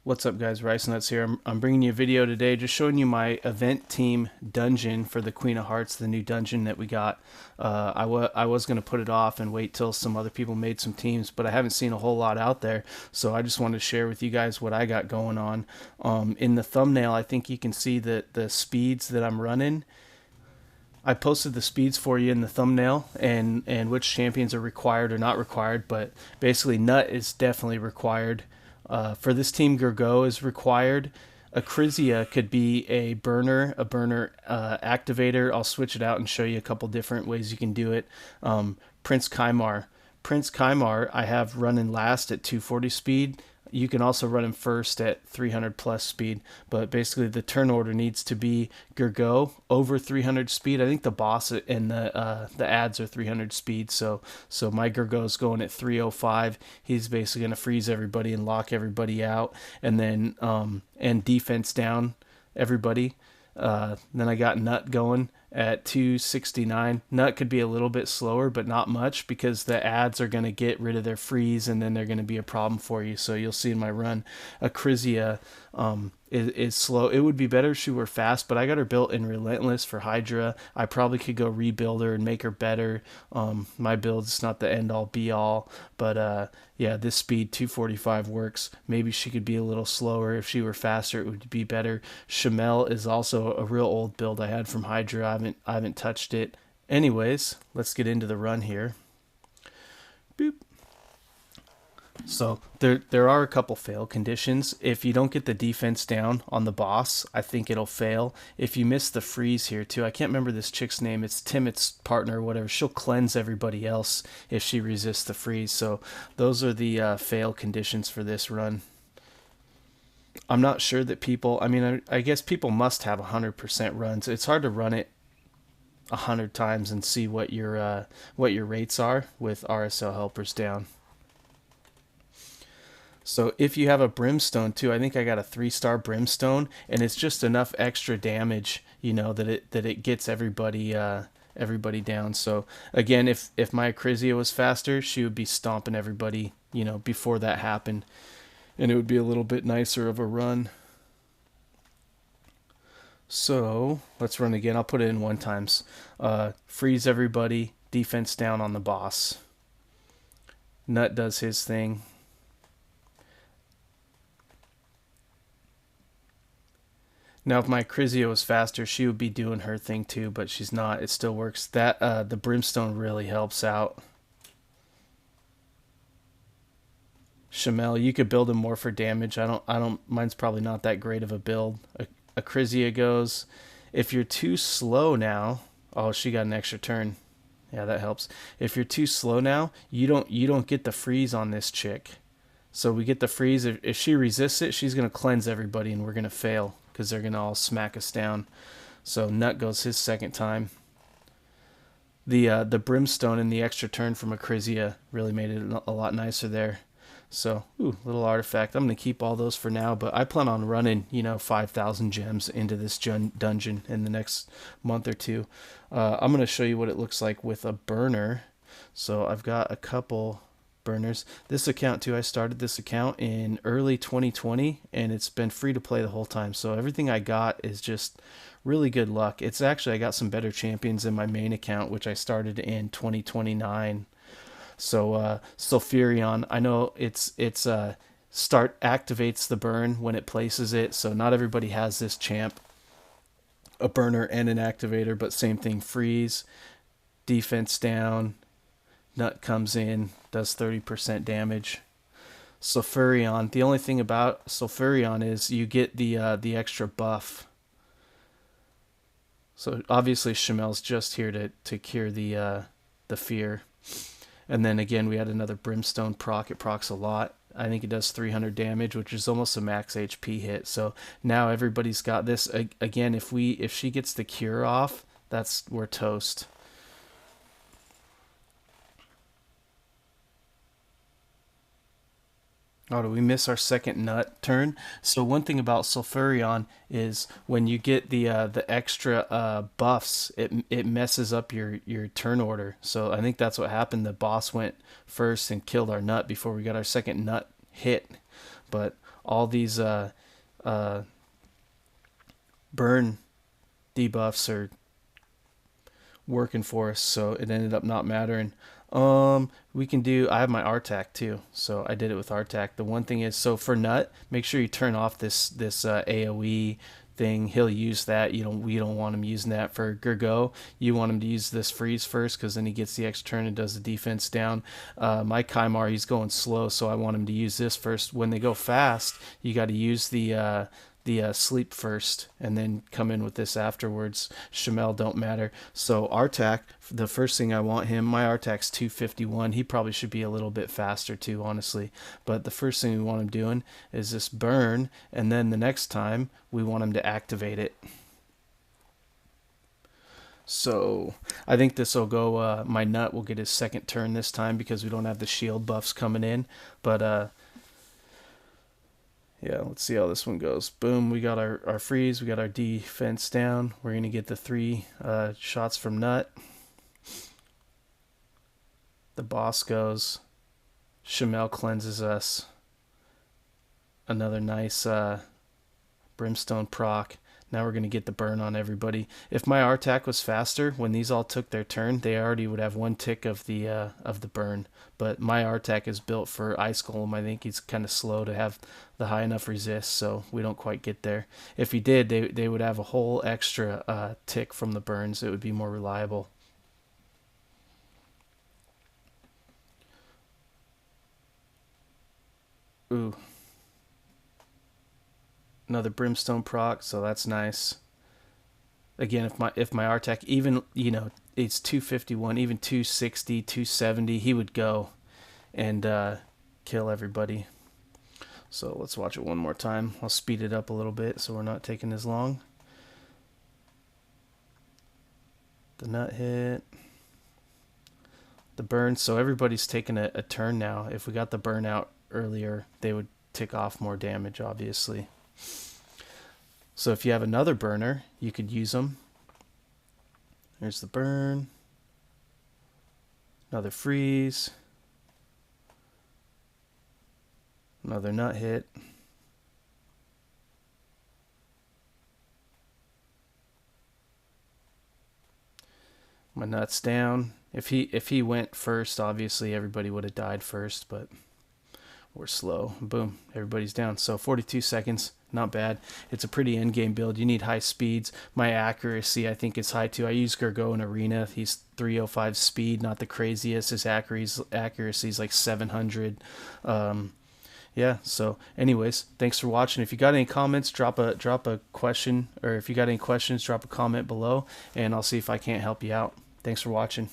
What's up, guys? Rice Nuts here. I'm bringing you a video today just showing you my event team dungeon for the Queen of Hearts, the new dungeon that we got. I was going to put it off and wait till some other people made some teams, but I haven't seen a whole lot out there, so I just wanted to share with you guys what I got going on. In the thumbnail, I think you can see the speeds that I'm running. I posted the speeds for you in the thumbnail and which champions are required or not required, but basically Nut is definitely required. For this team, Gurgoh is required. Acrizia could be a burner activator. I'll switch it out and show you a couple different ways you can do it. Prince Kymar. Prince Kymar, I have running last at 240 speed. You can also run him first at 300 plus speed, but basically the turn order needs to be Gurgoh over 300 speed. I think the boss and the ads are 300 speed, so my Gurgoh's going at 305. He's basically going to freeze everybody and lock everybody out, and then and defense down everybody. Then I got Nut going at 269. Nut could be a little bit slower, but not much because the ads are going to get rid of their freeze and then they're going to be a problem for you. So you'll see in my run, Acrizia is slow. It would be better if she were fast, but I got her built in Relentless for Hydra. I probably could go rebuild her and make her better. My build's not the end all be all, but yeah, this speed 245 works. Maybe she could be a little slower. If she were faster, it would be better. Shamel is also a real old build I had from Hydra. I haven't touched it. Anyways, let's get into the run here. Boop. So there are a couple fail conditions. If you don't get the defense down on the boss, I think it'll fail. If you miss the freeze here too, I can't remember this chick's name. It's Timot's partner or whatever. She'll cleanse everybody else if she resists the freeze. So those are the fail conditions for this run. I'm not sure that people. I mean, I guess people must have 100% runs. It's hard to run it 100 times and see what your rates are with RSL helpers down. So if you have a brimstone too, I think I got a 3-star brimstone, and it's just enough extra damage, you know, that it gets everybody down. So again, if my Acrizia was faster, she would be stomping everybody, you know, before that happened, and it would be a little bit nicer of a run. So let's run again. I'll put it in 1 times. Freeze everybody, defense down on the boss. Nut does his thing. Now, if my Acrizia was faster, she would be doing her thing too, but she's not. It still works. That the brimstone really helps out. Shamel, you could build him more for damage. I don't. Mine's probably not that great of a build. Acrizia goes. If you're too slow now, oh, she got an extra turn. Yeah, that helps. If you're too slow now, you don't get the freeze on this chick. So we get the freeze. If she resists it, she's gonna cleanse everybody, and we're gonna fail because they're gonna all smack us down. So Nut goes his second time. The brimstone and the extra turn from Acrizia really made it a lot nicer there. So, ooh, little artifact. I'm gonna keep all those for now, but I plan on running, you know, 5,000 gems into this dungeon in the next month or two. I'm gonna show you what it looks like with a burner. So I've got a couple burners. This account too, I started this account in early 2020 and it's been free to play the whole time. So everything I got is just really good luck. It's actually, I got some better champions in my main account, which I started in 2029. So Sulfurion, I know it's start activates the burn when it places it. So not everybody has this champ, a burner and an activator, but same thing, freeze, defense down, Nut comes in, does 30% damage. Sulfurion. The only thing about Sulfurion is you get the extra buff. So obviously Shamel's just here to cure the fear. And then again, we had another brimstone proc. It procs a lot. I think it does 300 damage, which is almost a max HP hit. So now everybody's got this. Again, if she gets the cure off, we're toast. Oh, do we miss our second Nut turn? So one thing about Sulfurion is when you get the extra buffs, it messes up your turn order. So I think that's what happened. The boss went first and killed our Nut before we got our second Nut hit. but all these burn debuffs are working for us, so it ended up not mattering. We can do, I have my RTAC too, so I did it with RTAC. The one thing is, so for Nut, make sure you turn off this AoE thing. He'll use that. We don't want him using that. For Gurgoh, you want him to use this freeze first, because then he gets the extra turn and does the defense down. My Kymar, he's going slow, so I want him to use this first. When they go fast, you got to use the sleep first and then come in with this afterwards. Shamel don't matter. So RTAC, the first thing I want him, my RTAC's 251. He probably should be a little bit faster too, honestly. But the first thing we want him doing is this burn, and then the next time we want him to activate it. So I think this will go, my Nut will get his second turn this time because we don't have the shield buffs coming in. But yeah, let's see how this one goes. Boom, we got our freeze, we got our defense down. We're going to get the 3 shots from Nut. The boss goes. Shamel cleanses us. Another nice brimstone proc. Now we're going to get the burn on everybody. If my RTAC was faster, when these all took their turn, they already would have 1 tick of the burn. But my RTAC is built for Ice Golem. I think he's kind of slow to have the high enough resist, so we don't quite get there. If he did, they would have a whole extra tick from the burns. It would be more reliable. Ooh. Another brimstone proc, so that's nice. Again, if my RTAC, even, it's 251, even 260, 270, he would go and kill everybody. So let's watch it one more time. I'll speed it up a little bit so we're not taking as long. The Nut hit. The burn, so everybody's taking a turn now. If we got the burn out earlier, they would tick off more damage, obviously. So if you have another burner, you could use them. There's the burn. Another freeze. Another Nut hit. My Nut's down. If he went first, obviously everybody would have died first, but we're slow. Boom, everybody's down. So 42 seconds, not bad. It's a pretty endgame build. You need high speeds. My accuracy, I think, is high too. I use Gurgoh in Arena. He's 305 speed, not the craziest. His accuracy is like 700. Yeah, so anyways, thanks for watching. If you got any comments, drop a question, or if you got any questions, drop a comment below, and I'll see if I can't help you out. Thanks for watching.